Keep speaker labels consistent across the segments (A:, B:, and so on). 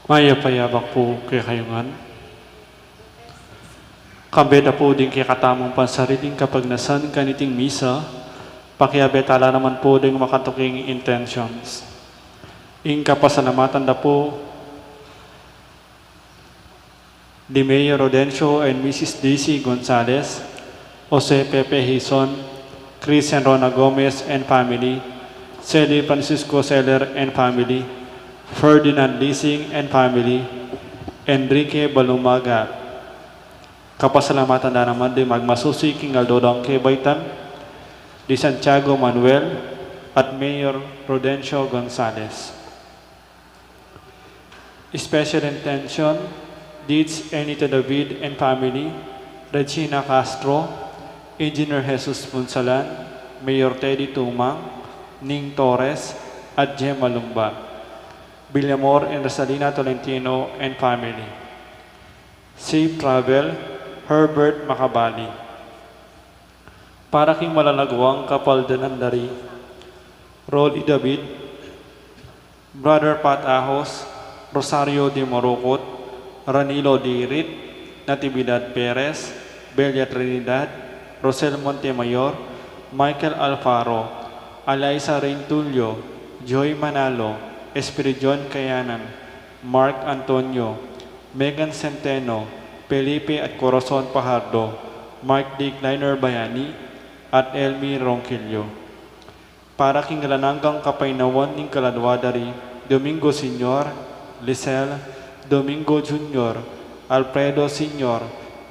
A: Maya payabak po kay kayungan. Kabeda po din kay katamong pansariling kapag nasan kaniting misa, pakiabetala naman po din makatuking intentions. Ing kapasalamatan na po di Mayor Rodencio and Mrs. Daisy Gonzalez, Jose Pepe Hison, Chris and Rona Gomez and family, Celi Francisco Seller and family, Ferdinand Lising and family, Enrique Balumaga. Kapasalamatan na naman din magmasusi King Aldodong Kebaitan, di Santiago Manuel, at Mayor Rodencio Gonzalez. Special intention, Deeds Enita David and family, Regina Castro, Engineer Jesus Punsalan, Mayor Teddy Tumang, Ning Torres, at Gemma Lumba. Villamor and Rosalina Tolentino and family. Safe travel, Herbert Macabali. Para king malalagwang kapaldanan dari, Rolly David, Brother Pat Ahos, Rosario de Morocot, Ranilo Dirit, Natividad Perez, Belia Trinidad, Rosel Montemayor, Michael Alfaro, Alaisa Reintulio, Joy Manalo, Espiridion Kayanan, Mark Antonio, Megan Centeno, Felipe at Corazon Pajardo, Mark D. Kleiner Bayani, at Elmi Ronquillo. Para king lananggang kapainawan ng kaladwadari, Domingo Senior, Lisel, Domingo Jr., Alfredo Sr.,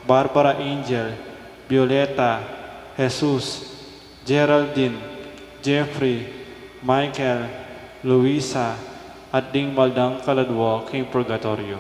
A: Barbara Angel, Violeta, Jesus, Geraldine, Jeffrey, Michael, Luisa, at ding maldang kaladwa king purgatorio.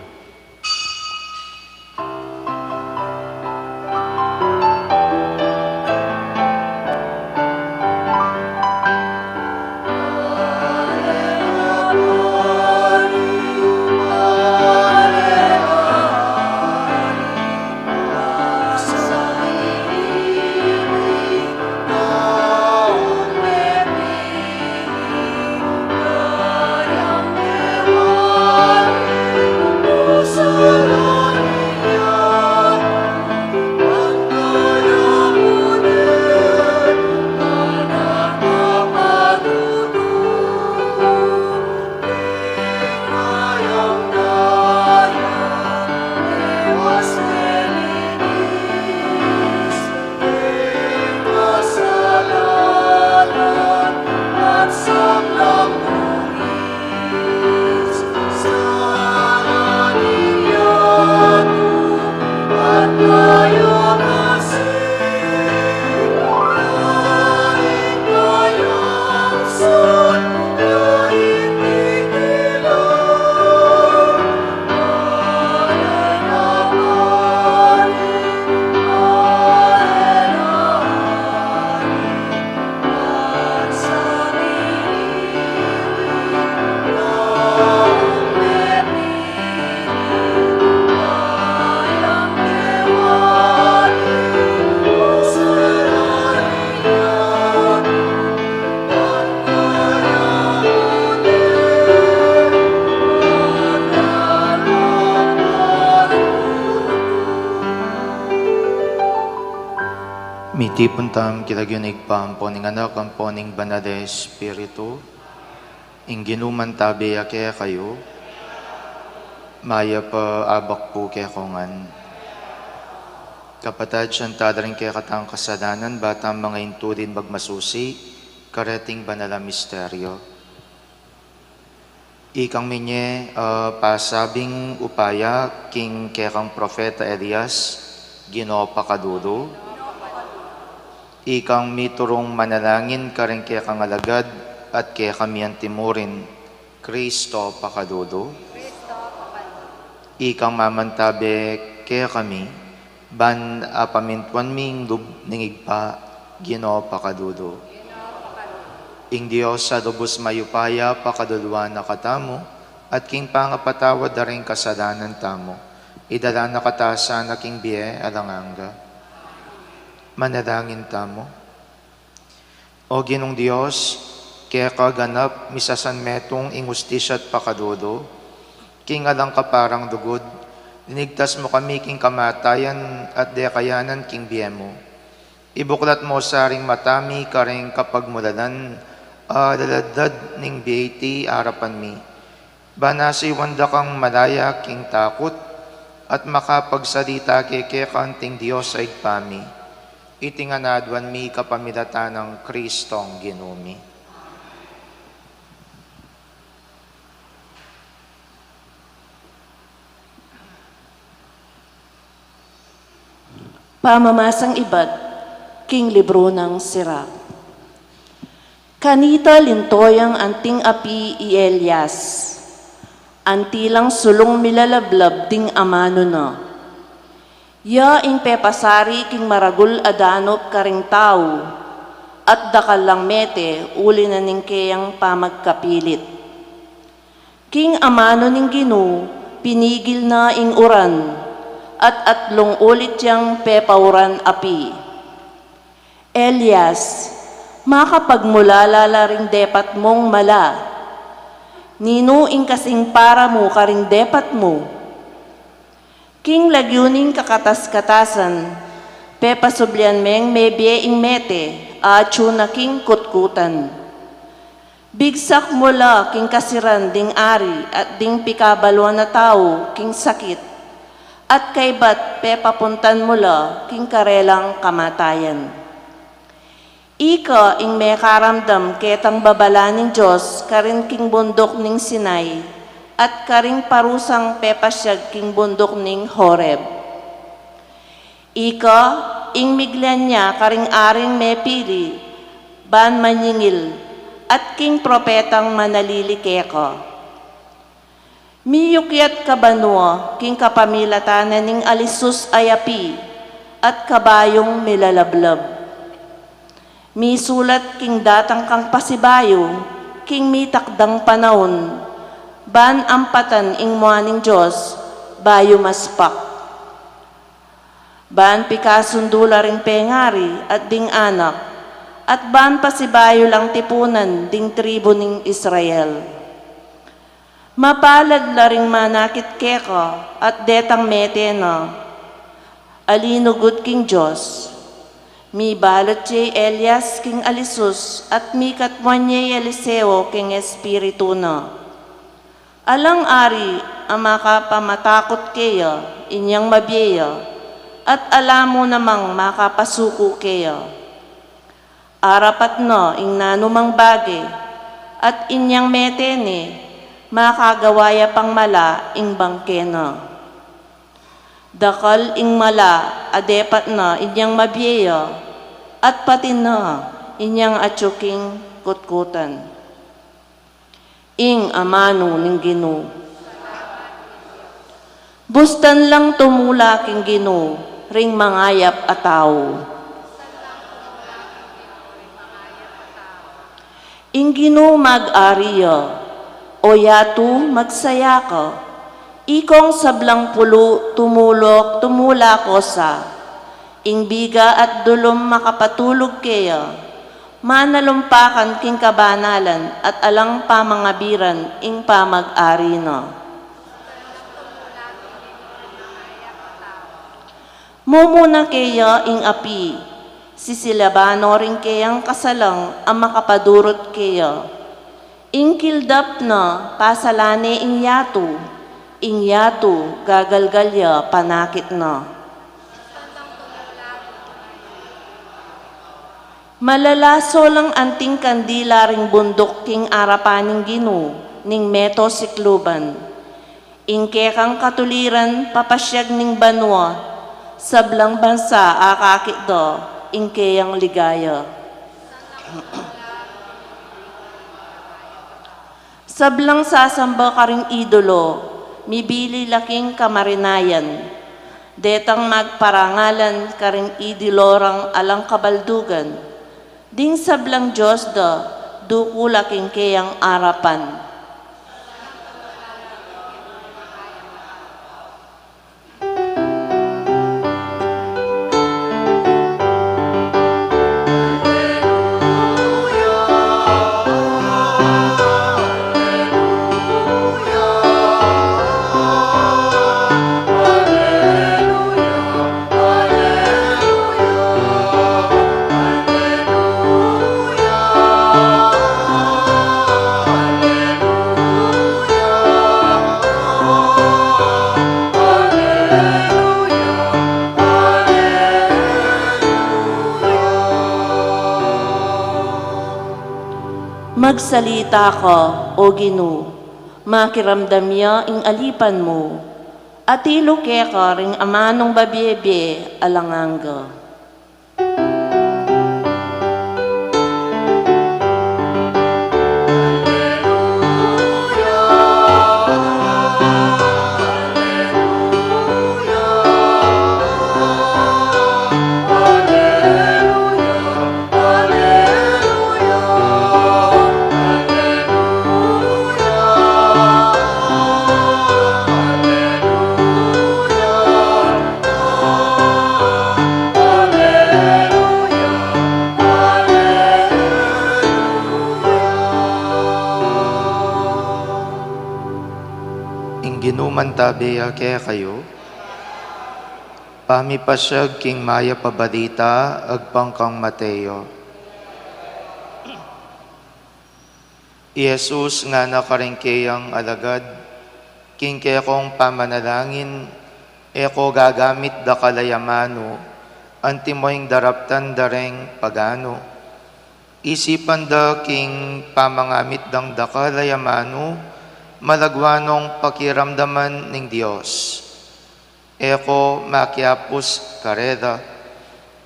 B: Mitipon tam kitagyunig pampo ning anak ang poning banal na Espiritu, ing ginuman tabi kaya kayo, maya pa abak po kaya kongan. Kapatad siyang tadaring kaya katang kasadanan, batang mga inturin magmasusi, kareting banal na misteryo. Ikang minye pasabing upaya, king kaya kang Propeta Elias, Ginoo pakadudo. Ikang miturong manalangin ka rin kaya kang alagad at kaya kami ang timurin, Kristo pakadudo. Ikang mamantabe kaya kami, ban apamintuan ming ningig pa, Ginoo pakadudo. Ing Diyos sa lubos mayupaya pakaduluan na katamo, at king pangapatawad na rin kasadanan tamo, idala na katasa na king biye alanganga. Manalangin tamo. O Ginong Diyos, kaya kaganap misasan metong ingustisya at pakadudo, King alang kaparang dugod, dinigtas mo kami king kamatayan at dekayanan king biyemo. Ibuklat mo sa ring matami karing kapagmulanan, daladad ning biyeti arapan mi. Banasi wanda kang malaya king takot, at makapagsalita keke kanting Diyos ay igpami. Itinganadwan mi kapamilatan ng Kristong ginumi.
C: Pamamasang Ibad, King Libro ng Sira. Kanita lintoyang anting api i Elias, antilang sulong milalablab ding amano na. Ya ing pepasari king maragul adanop karing tao, at dakal lang mete uli na ning kayang pamagkapilit. King amano ning Ginu, pinigil na ing uran, at atlong ulit yang pepauran api. Elias, makapagmulala ring depat mong mala, nino ing kasing para mo karing depat mo. King lagyuning kakatas-katasan, pepasublian meng mebye ing mete, atyo na king kutkutan. Bigsak mula king kasiran ding ari at ding pikabalwa na tao king sakit, at kaybat pepapuntan mula king karelang kamatayan. Ika ing may karamdam ketang babala ning Diyos karin king bundok ning Sinai, at karing parusang pepasyag king bundok ning Horeb. Ika ing miglan niya karing aring mepili, ban manyingil, at king propetang manalilikeka. Miyukyat kabanwa king kapamilatanan ning alisus ayapi, at kabayong milalablab. Misulat king datang kang pasibayo, king mitakdang panahon, ban ampatan ing muaning Diyos, bayo maspak. Ban pikasundula ring pengari at ding anak, at ban pasibayo lang tipunan ding tribo ning Israel. Mapalad la ring manakit keka at detang mete na, alinugod king Diyos. Mi balot jay Elias king alisus at mi katwan niya Eliseo king espiritu na. Alang ari ang makapamatakot kaya inyang mabiya, at alam mo namang makapasuko kaya. Arapat no ing nanumang bagay, at inyang metene, makagawaya pang mala ing bangke na. Dakal ing mala, adepat na inyang mabiya, at pati na inyang atsuking kutkutan. Ing amano ning Ginu. Bustan lang tumula king Ginu, ring mangayap ataw. Ing Ginu mag-ariya, o yatu magsaya ka, ikong sablang pulo tumula ko sa, ing biga at dulom makapatulog kaya, manalumpakan king kabanalan at alang pamangabiran ing pamag-ari na. Mumuna kaya ing api, sisilabano rin kayang kasalang ang makapadurot kaya. Ing kildap na pasalane ing yatu gagalgalya panakit na. Malalaso lang anting kandila ring bundok king arapaning Ginu, ning meto sikluban. Ing kekang katuliran papasyag ning banwa, sablang bansa akakit do, ing keyang ligaya. Sablang sasamba karing idolo, mibili laking kamarinayan. Detang magparangalan karing idilorang alang kabaldugan. Ding sablang Diyos da, duku laking keyang arapan. Magsalita ka, o Ginu, makiramdam niya ing alipan mo, at ilo keka ring amanong babiebe alanganga.
B: Ginuman tabiya kaya kayo, pamipasyag king maya pabalita, agpangkang Mateo. Jesus nga nakaringkeyang alagad, king kaya kong pamanalangin, eko gagamit da kalayamano, antimoing daraptan dareng pagano. Isipan da king pamangamit dang da kalayamano, malagwanong pakiramdaman ng Diyos. Eko makiapos kareda,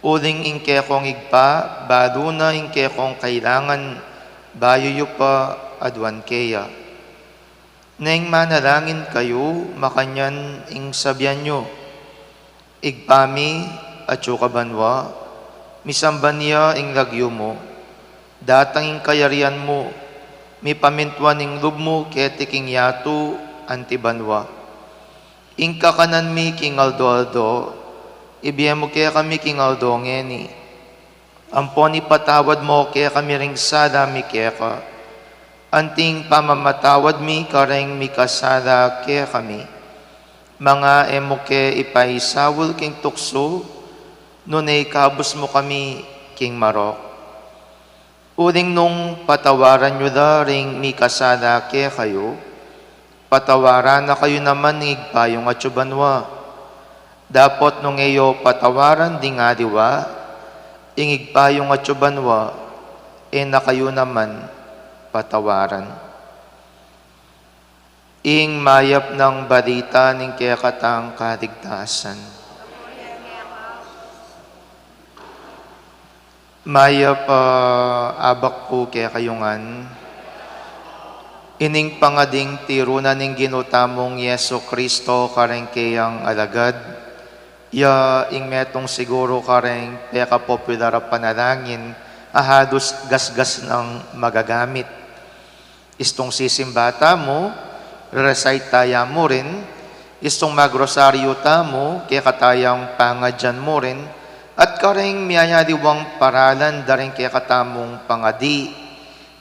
B: uling ingke kong igpa, bado na ingke kong kailangan, bayo pa adwan keya. Neng manalangin kayo, makanyan ing sabyan nyo, igpami at kabanwa, misamban niya ing lagyo mo, datang ing kayarian mo, mi pamintuan ing lub mo ketiking yatu antibanwa. Ing kakanan mi king aldo-aldo, ibiyem mo kaya kami king aldo ngeni. Amponi patawad mo kaya kami ring sada mi kaya ka. Anting pamamatawad mi kareng mi kasada kaya kami. Mga emo ke ipaisawul king tukso, nunay kabus mo kami king marok. Uling nung patawaran nyo da ring mi kasada kaya kayo, patawaran na kayo naman ng igpayong atsubanwa. Dapat nung iyo patawaran di nga diwa, ing igpayong atsubanwa, na kayo naman patawaran. Ing mayap ng balita ng kaya katang kaligtasan. Maya pa abak po kaya kayungan. Ining pangading tiruna ning ginutamong Yeso Kristo kareng kayang alagad. Ya ing metong siguro kareng peka popular panalangin ahados gasgas ng magagamit. Istong sisimbata mo, recite taya mo rin. Istong magrosaryo ta mo, kaya katayang pangadyan mo rin. At kareng miyayadiwang paralan daring kaya katamong pangadi,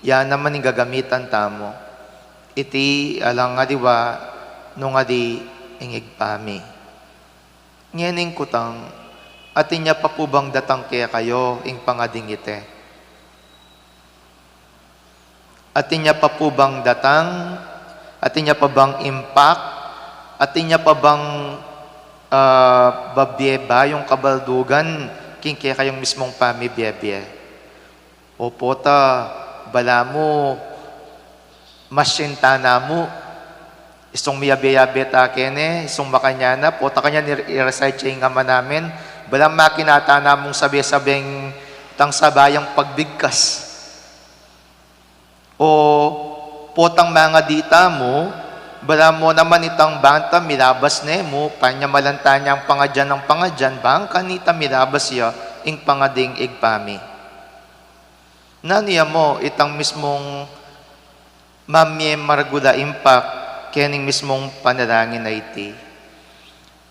B: yan naman yung gagamitan tamo. Iti alang nga diwa, nung adi ingigpami. Ngening kutang, atin niya pa po bang datang kaya kayo ing pangading ite? Atin niya pa po bang datang? Atin niya pa bang impact? Atin niya pa bang babyeba yung kabaldugan king kaya kayong mismong pamibiyebye. Opo ta, bala mo, masyintana mo, isong miyabe-yabe ta kene, isong makanyana, po ta kanya i-recite siya yung ama namin, balang makinata na mong sabi-sabing tang sabayang pagbigkas. O potang mga dita mo, bala mo naman itang banta, milabas ne mo, panya malantanya ang pangadyan ng pangadyan, bang kanita milabas ya, ing pangading igpami. Naniya mo, itang mismong mamye maragula impact, kening mismong panalangin na iti.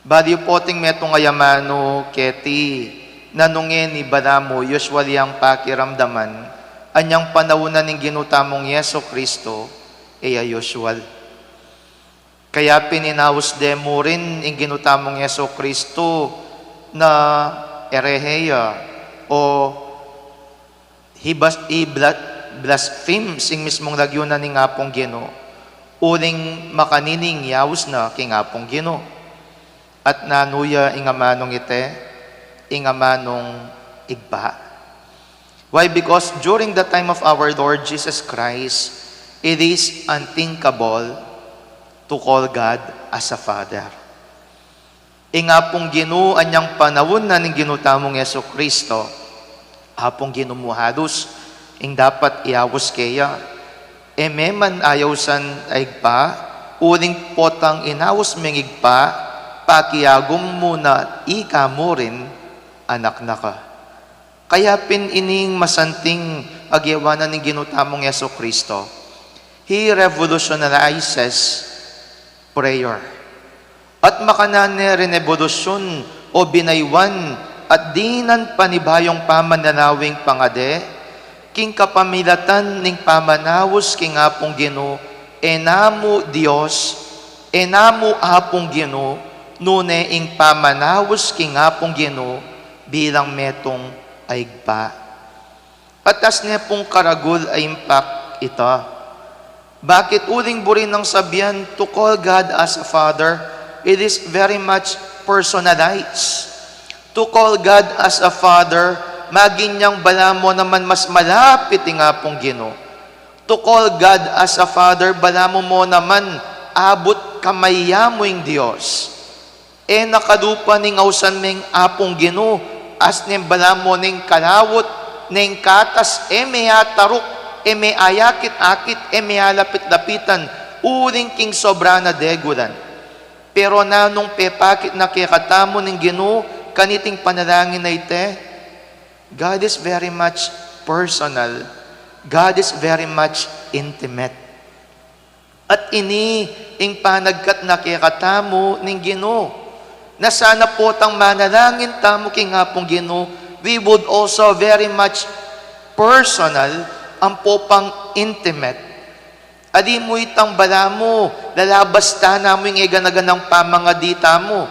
B: Bali poting metong ayamano, keti, nanungin ni bala mo, usually ang pakiramdaman, anyang panaunan ng ginutamong Yeso Kristo, usual. Kaya pininawas demo rin ang ginutamong Yeso Kristo na ereheya o blaspheme sing mismong lagyunan ni ngapong Gino. Uling makanining yawas na king ngapong Gino. At nanuya ingamanong ite, ingamanong igba. Why? Because during the time of our Lord Jesus Christ, it is unthinkable to call God as a Father. Nga pong ginuan niyang panahon na ng ginutamong Yeso Kristo, hapong ginumuhados, ing dapat iawos kaya, meman ayaw san aigpa, uling potang inawos mengigpa, pakiagom muna, ika mo rin, anak na ka. Kaya pinining masanting agyawanan ng ginutamong Yeso Kristo, He revolutionizes prayer. At makanane renevolusyon o binaywan at dinan panibayong pamananawing pangade, king kapamilatan ning pamanawos king apong Ginoo, enamu Dios, enamu apong Ginoo, nune ing pamanawos king apong Ginoo, bilang metong aigpa. At as ne pong karagul ay impact ita. Bakit uling burin ng sabihan to call God as a Father? It is very much personalized. To call God as a Father, maginyang bala mo naman mas malapit nga pong Ginoo. To call God as a Father, bala mo naman abot kamaya mo yung Diyos. Nakadupa ning ausan ming apong Ginoo, as ning bala mo ning kalawot, ning katas, may atarok, may ayakit-akit, may alapit-lapitan, uling king sobra na degulan. Pero na nung pepakit na kikatamo ng Ginoo, kaniting panalangin na ite, God is very much personal. God is very much intimate. At ini, ing panagkat na kikatamo ng Ginoo, na sana po tang manalangin tamo king hapong Ginoo, we would also very much personal, ang popang intimate. Adi mo itang bala mo, lalabas ta na mo yung eganaganang pamangadita mo.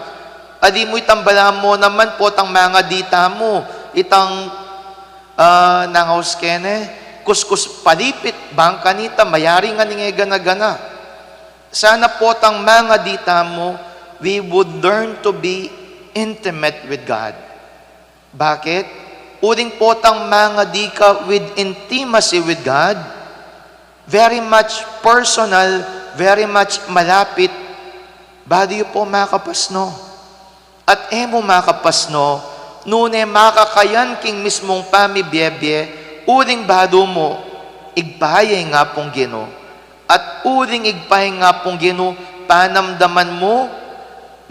B: Adi mo itang bala mo naman po tang mga dita mo, itang nangaus kene, kuskus palipit, bangkanita, mayari nga ng eganagana. Sana po tang mga dita mo, we would learn to be intimate with God. Bakit? Uling po tang mga dika with intimacy with God, very much personal, very much malapit, badi po makapasno. At emo makapasno, nune makakayan king mismong pamibiyebye, uling bado mo, igpahayay nga pong Ginoo. At uling igpahayay nga pong Ginoo, panamdaman mo,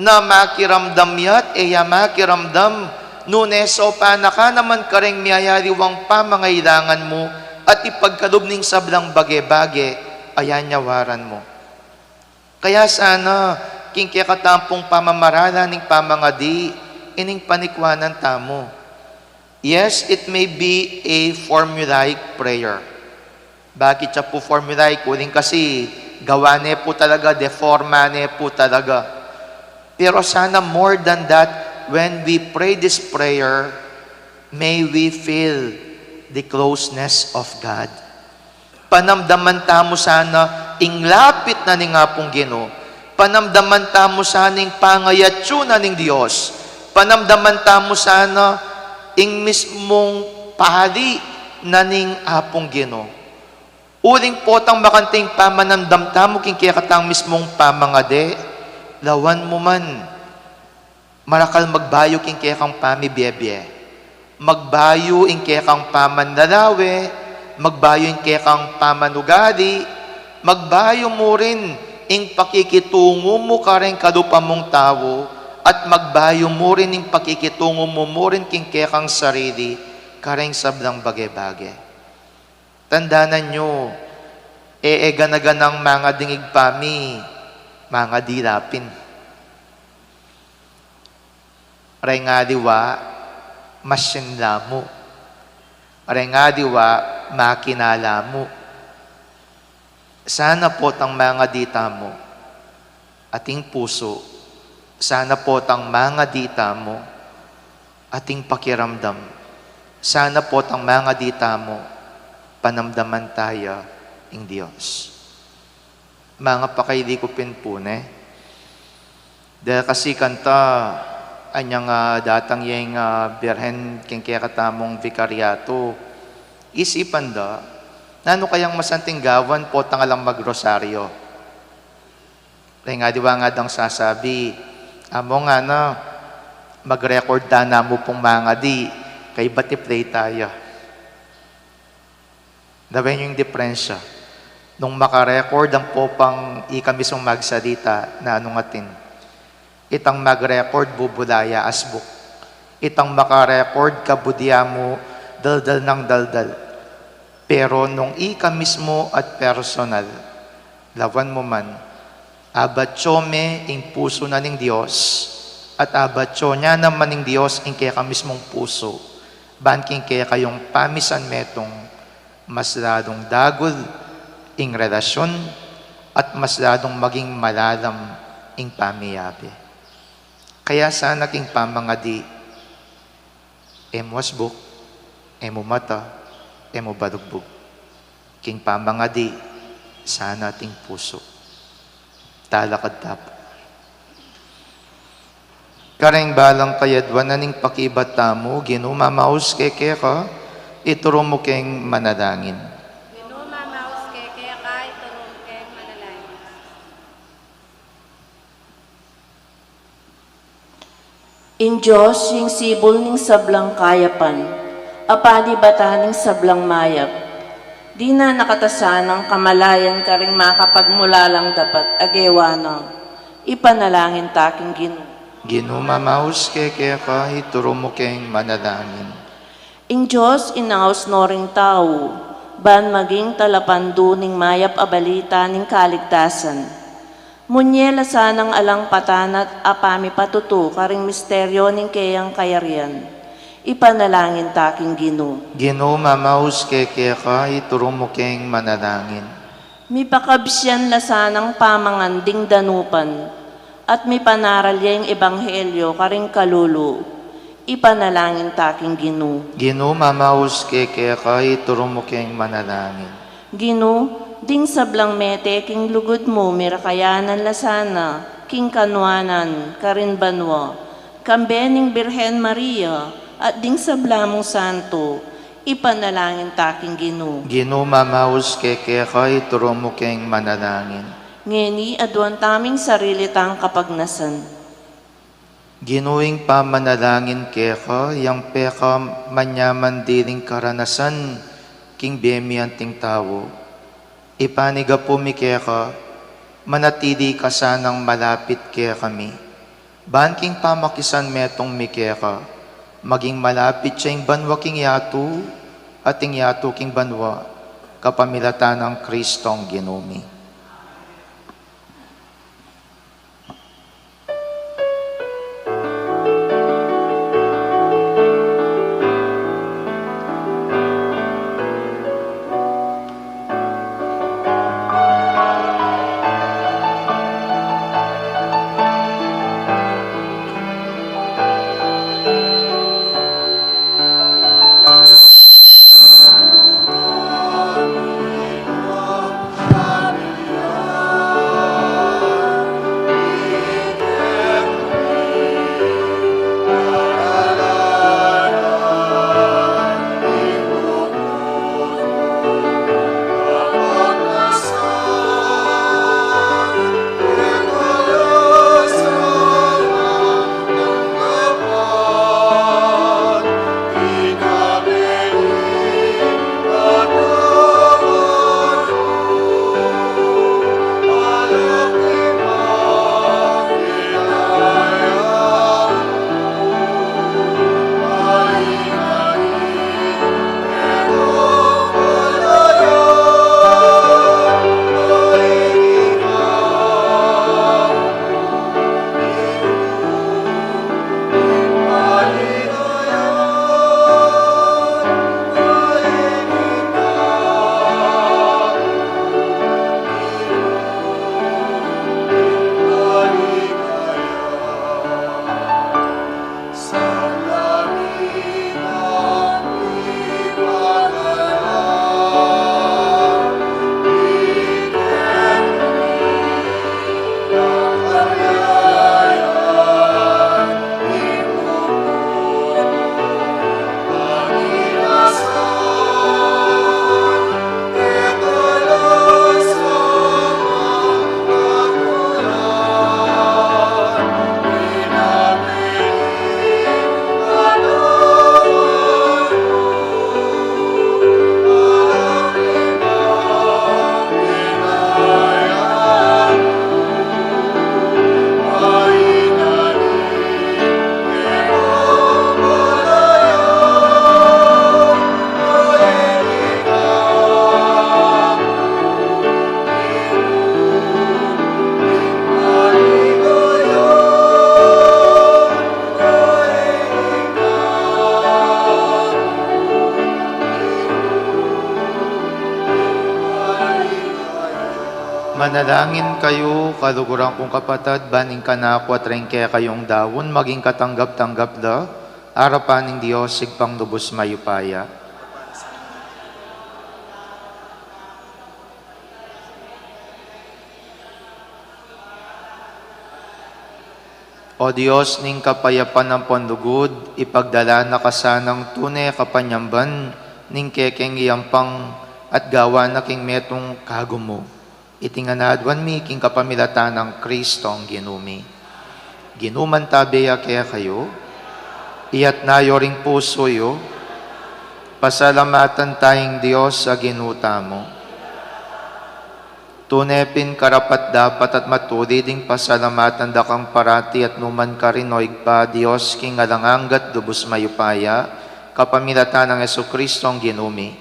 B: na makiramdam yat, makiramdam, nune so panaka naman kareng miyayariwang pamangailangan mo, at ipagkalubning sablang bage-bage, ayan nyawaran mo. Kaya sana, king katampong pamamarala ning pamangadi, ining panikwanan tamo. Yes, it may be a formulaic prayer. Bakit siya po formulaic? Uling kasi, gawane po talaga, deformane po talaga. Pero sana more than that, when we pray this prayer, may we feel the closeness of God. Panamdaman tamo sana, inglapit na ni nga pong Ginoo. Panamdaman tamo sana, ing pangayatyo na ning Diyos. Panamdaman tamo sana, ing mismong pahali na ning apong Ginoo. Uling potang makanting pamanamdam tamo, king kikatang mismong pamangade, lawan mo man, marakal magbayo king kikang pamibiyebye. Magbayo ing kekang pamandalawe, magbayo ing kekang pamanugali, magbayo mo rin ing pakikitungo mo kareng kadupa mong tao, at magbayo mo rin ing pakikitungo mo rin king kekang sarili, kareng sablang bage-bage. Tandanan nyo, ganaganang mga dingig pami, mga dilapin. Aray nga diwa, masinla mo. Aray nga diwa, makinala mo. Sana po tang mga dita mo, ating puso, sana po tang mga dita mo, ating pakiramdam, sana po tang mga dita mo, panamdaman tayo ng Diyos. Mga pakailikupin po, dahil kasi kanta, anyang datang yung Birhen king kaya katamong vikaryato, isipan da, nano kayang masantinggawan po tangalang magrosaryo. Kaya nga, di ba nga dang sasabi, amo nga na, mag-record na mo pong mga di, kay bati-play tayo. Dawin yung diferensya. Nung makarecord ang popang ikamisong magsalita na anong atin. Itang mag-record bubulaya asbuk. Itang makarecord kabudya mo daldal ng daldal. Pero nung ika mismo at personal, lawan mo man, abatsome ing puso na ning Diyos at abatso niya naman ning Diyos ing kaya ka mismong puso. Banking kaya kayong pamisan metong mas ladong dagol ing relasyon at mas ladong maging malalam ing pamiyabi. Kaya sana king pamangadi, emo asbuk, emo mata, emo balugbog. King pamangadi, sana ting puso. Talakad tapo. Kareng balang kayadwan na ning pakibat tamo, ginumamaos keke ka, ituro mo keng manalangin.
D: Ginumamaos keke ka, ituro mo keng manalangin.
C: In Diyos, yung sibol ning sablang kayapan, apani bata ning sablang mayap, di na nakatasanang kamalayan ka rin makapagmulalang dapat agewano, ipanalangin taking Ginoo.
B: Ginumamaos keke ka, ituro mo keng manalangin.
C: In Diyos, inaos no ring tao, ban maging talapandu ning mayap abalita ning kaligtasan. Munyela sanang alang patanat apami patutu karing misteryo ning kayang kayarian. Ipanalangin taking Ginoo.
B: Ginumamaos keke ka, ituro mo keng manalangin.
C: Mipakabsyan lasanang pamanganding danupan, at may panaralya yung ebanghelyo karing kalulu. Ipanalangin taking Ginoo.
B: Ginumamaos keke ka, ituro mo keng manalangin.
C: Ginoo, ding sablang mete king lugod mo mirakayanan lasana, king kanwanan, karin banwa, kambening Birhen Maria, at ding sablamong santo, ipanalangin taking Ginoo.
B: Ginumamaos keke ka, ituro mo keng manalangin.
C: Ngeni adwan taming sarili tang kapagnasan.
B: Ginuing pamanalangin keka, yang peka manyaman diling karanasan, king bemi anting tao. Ipaniga po mi keka, manatili ka sanang malapit kaya kami. Banking pamakisan metong mi keka, maging malapit siya yung banwa king yatu, at ing yatu king banwa, kapamilatan ng Kristong ginumi. Manalangin kayo, kaluguran kong kapatid, baning kanako at rin kaya kayong dawon, maging katanggap-tanggap da, harapan ng Diyos, sigpang lubos mayupaya. O Diyos, ning kapayapan ng pandugod, ipagdala na kasanang tunay kapanyamban, ning kekeng iyampang at gawa na king metong kagumo. Itinganadwan mi king kapamilatan ng Kristong ginumi. Ginuman tabeya kaya kayo, iyat nayo ring puso yo, pasalamatan tayong Diyos sa ginuta mo. Tunepin karapat dapat at matuli ding pasalamatan da kang parati at numan ka rin oig pa Diyos king alanganggat dubos mayupaya, kapamilatan ng Jesucristong ginumi.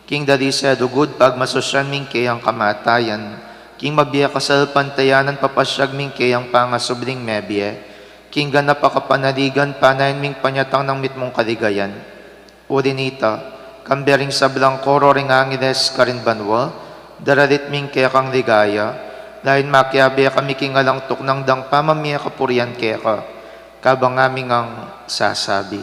B: King dali sa dugod pagmasosyan ming kayang kamatayan, king mabiya kasal pantayanan papasyag ming kayang pangasubling mebye, king ganap akapanaligan panayin ming panyatang ng mitmong kaligayan. Urinita, kambering sablang koro ring angiles karin banwa, daralit ming kaya kang ligaya, dahil makiabi kami king alang tuknang dang pamamiya kapurian kaya ka, kabang aming ang sasabi.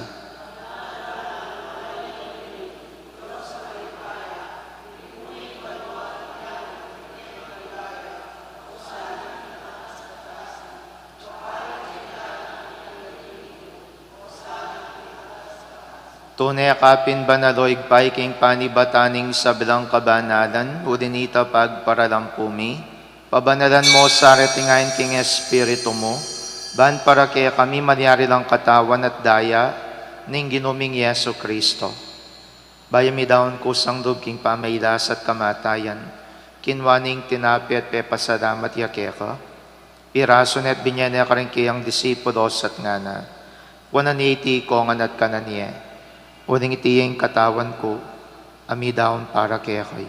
B: Tunay akapin banaloig paiking panibataning sablang kabanalan, udinita pagparalampumi, pabanalan mo sa retingayin king Espiritu mo, ban para kaya kami mangyari lang katawan at daya, ning ginuming Yesu Kristo. Bayami daon kusang dub king pamaylas at kamatayan, kinwaning tinapi at pepasalamat yakeka, piraso net binyane ka rin kayang disipulos at ngana, 180 kongan at kananye, uling itiyeng katawan ko, amidaon para kaya kayo.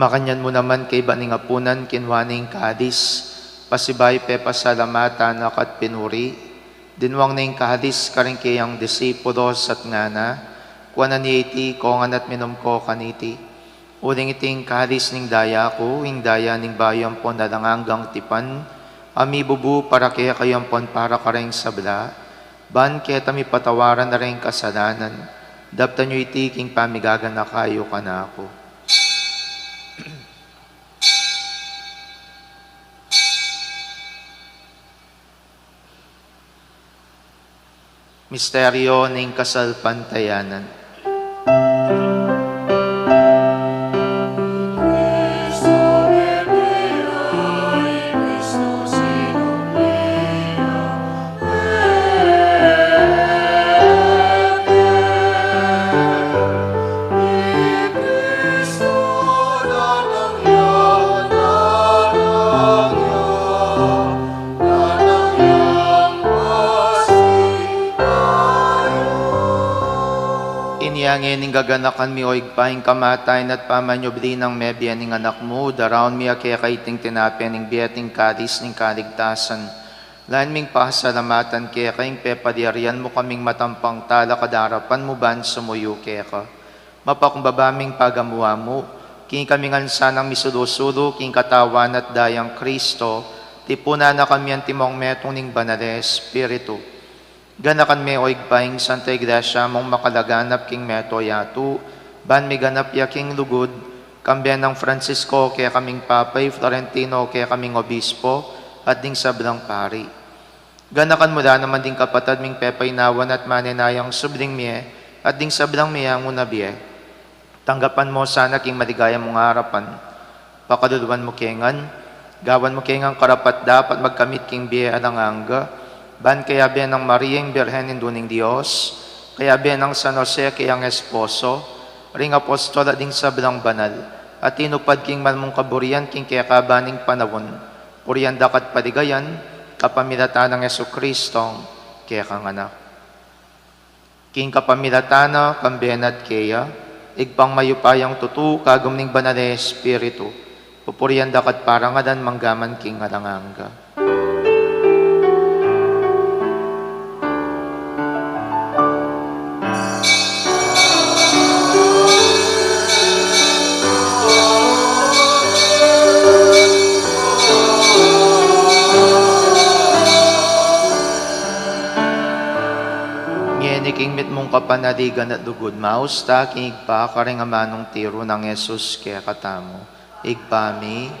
B: Makanyan mo naman kay baning apunan kinwaning kadis, pasibay pe pasalamatan akat pinuri, dinwang ning kadis karing kayang disipulos at ngana, 180 kongan at minom ko kaniti, uling iting kalis ning daya ko, ing daya ning bayan po na langanggang tipan, ami bubu para kaya kayampon para kareng sabla, ban kaya tami patawaran na rin kasalanan, dapta nyo itiking pamigagan na kayo ka na ako. Misteryo ning kasalpantayanan. Inyangin ning gaganakan mi oig paing kamatayan at pamanyobli ng mebya ning anak mo, daraon mi kaya kaiting tinapyan ning biyating kadis ning kaligtasan. Lain ming pasalamatan kaya kaing pepadiarian mo kaming matampang tala kadarapan mo ban sumuyo kaya ka. Mapakumbabaming pagamuha mo, king kaming ansanang misulusulo, king katawan at dayang Kristo, tipuna na kami ang timong metong ning banal Espiritu. Ganakan me oig paing Santa Iglesia mong makalaganap king meto yatu, ban mi ganap ya king lugod, kambiyan ng Francisco kaya kaming papay, Florentino kaya kaming obispo, at ding sablang pari. Ganakan mula naman ding kapatad ming pepay nawan at maninayang subling miye, at ding sablang miya ngunabiye. Tanggapan mo sana king maligaya mong harapan, pakaduluan mo kengan, gawan mo kengang karapat dapat magkamit king biye alanganga, ban kaya biyan ng Mariang Birhen induning Diyos, kaya biyan ng San Jose kayang esposo, ring apostol at ding sablang banal, at tinupad king malmong kaburian king kaya kabaning panawon, puriyan dakat paligayan, kapamilatan ng Jesucristong kaya kang anak. King kapamilatana, kambiyan at kaya, igpang mayupayang tutu, kagum ning banal Espiritu, pupuriyan dakat parangadan manggaman king alanganga. yung kapanaligan at dugod mausta king igpa karing amanong tiro ng Jesus kaya katamo. Igpami,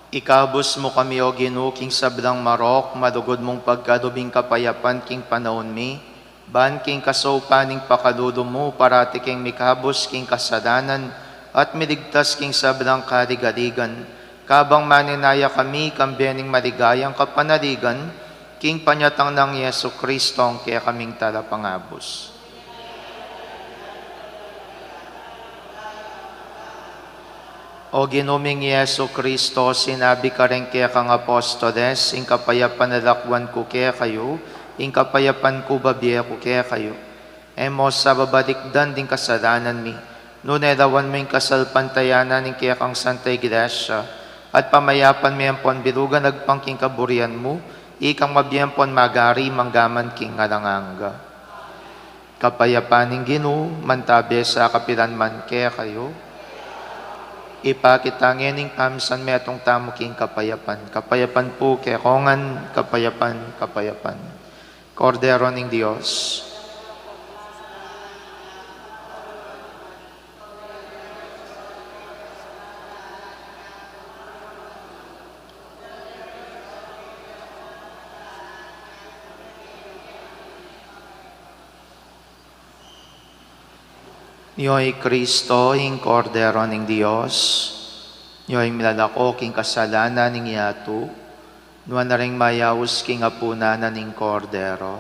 B: ikabos mo kami o Ginoo king sabdang marok, madugod mong pagkadubing kapayapan king panahon mi, ban king kasaupaning pakadudo mo, parati king mikabos king kasadanan, at miligtas king sabdang kadigadigan. Kabang maninaya kami, kambening maligayang kapanaligan, king panyatang ng Yesu Kristo ang kaya kaming talapangabos. O ginuming Yesu Kristo, sinabi ka rin kaya kang apostoles, ing kapayapan nadakwan ko kaya kayo, ing kapayapan ko babiya ko kaya kayo. Emos sa babalikdan din kasalanan mi, nunerawan mo ing kasalpantayanan ing kaya kang Santa Iglesia, at pamayapan mi ang ponbilugan nagpangking kaburian mo, ikang mabiyempon magari manggaman king ngalanganga. Kapayapan ing Ginoo, mantabi sa kapilanman kaya kayo, ipakitangin ng kamsan may atong tamo king kapayapan. Kapayapan po kay kongan, kapayapan, kapayapan. Kordero ng Diyos. Niyo'y Kristo, ing kordero ng Diyos, niyo'y milalako king kasalanan ng yato, nuwan na rin mayawos king apunanan ng kordero.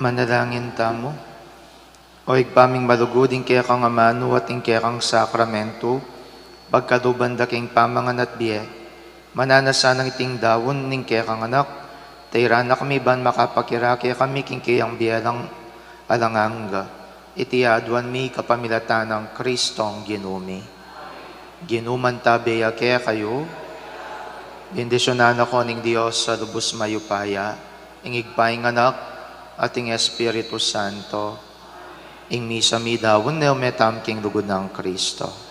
B: Manalangin tamo. O igpaming maluguding kaya kang amano at kaya kang sakramento, pagkaduban daking pamangan at biye, mananasanang iting dawon ning kaya kang anak, tayrana kami ban makapakira kaya kami kingkiyang biyalang alanganga, itiaduan mi kapamilatan ng Kristong ginumi. Ginuman tabeya kaya kayo, bendisyonan ako ning Diyos sa lubos mayupaya, ingigpaing anak, ating Espiritu Santo, ing misa mi dawon neo metam king lugod ng Kristo.